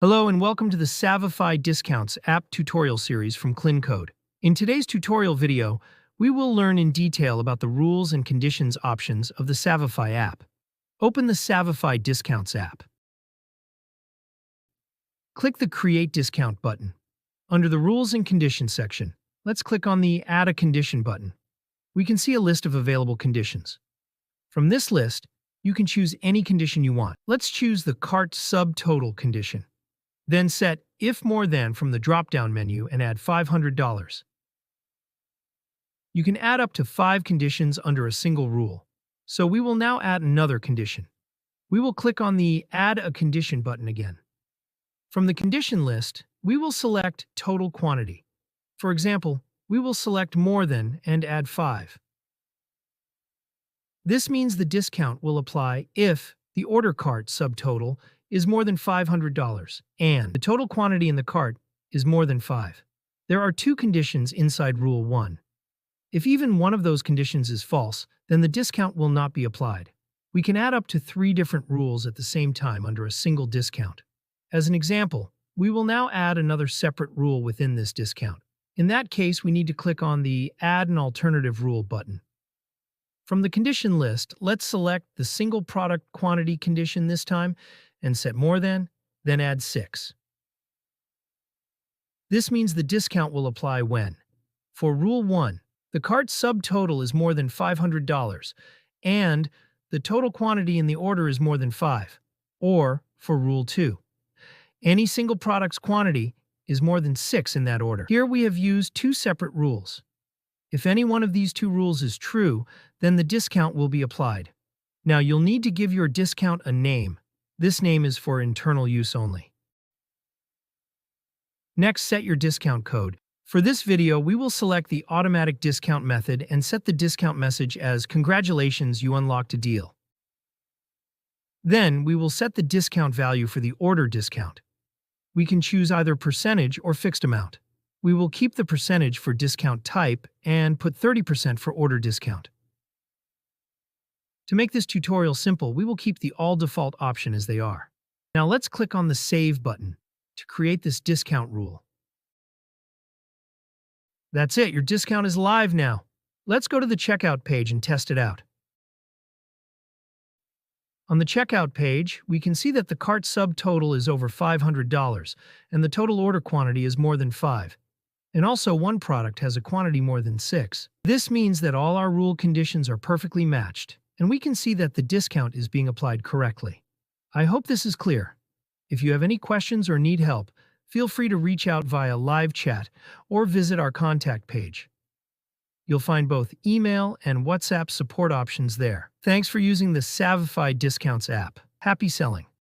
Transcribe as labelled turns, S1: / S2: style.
S1: Hello and welcome to the Savify Discounts app tutorial series from KlinKode. In today's tutorial video, we will learn in detail about the rules and conditions options of the Savify app. Open the Savify Discounts app. Click the Create Discount button. Under the Rules and Conditions section, let's click on the Add a Condition button. We can see a list of available conditions. From this list, you can choose any condition you want. Let's choose the cart subtotal condition. Then set If More Than from the drop-down menu and add $500. You can add up to 5 conditions under a single rule. So we will now add another condition. We will click on the Add a Condition button again. From the condition list, we will select Total Quantity. For example, we will select More Than and add 5. This means the discount will apply if the order cart subtotal is more than $500, and the total quantity in the cart is more than 5. There are 2 conditions inside Rule 1. If even one of those conditions is false, then the discount will not be applied. We can add up to 3 different rules at the same time under a single discount. As an example, we will now add another separate rule within this discount. In that case, we need to click on the Add an Alternative Rule button. From the condition list, let's select the single product quantity condition this time, and set More Than, then add 6. This means the discount will apply when, for Rule 1, the cart subtotal is more than $500, and the total quantity in the order is more than 5, or for Rule 2, any single product's quantity is more than 6 in that order. Here we have used 2 separate rules. If any one of these 2 rules is true, then the discount will be applied. Now you'll need to give your discount a name. This name is for internal use only. Next, set your discount code. For this video, we will select the automatic discount method and set the discount message as "Congratulations, you unlocked a deal." Then, we will set the discount value for the order discount. We can choose either percentage or fixed amount. We will keep the percentage for discount type and put 30% for order discount. To make this tutorial simple, we will keep the all default option as they are. Now let's click on the Save button to create this discount rule. That's it, your discount is live now. Let's go to the checkout page and test it out. On the checkout page, we can see that the cart subtotal is over $500 and the total order quantity is more than 5. And also one product has a quantity more than 6. This means that all our rule conditions are perfectly matched, and we can see that the discount is being applied correctly. I hope this is clear. If you have any questions or need help, feel free to reach out via live chat or visit our contact page. You'll find both email and WhatsApp support options there. Thanks for using the Savify Discounts app. Happy selling!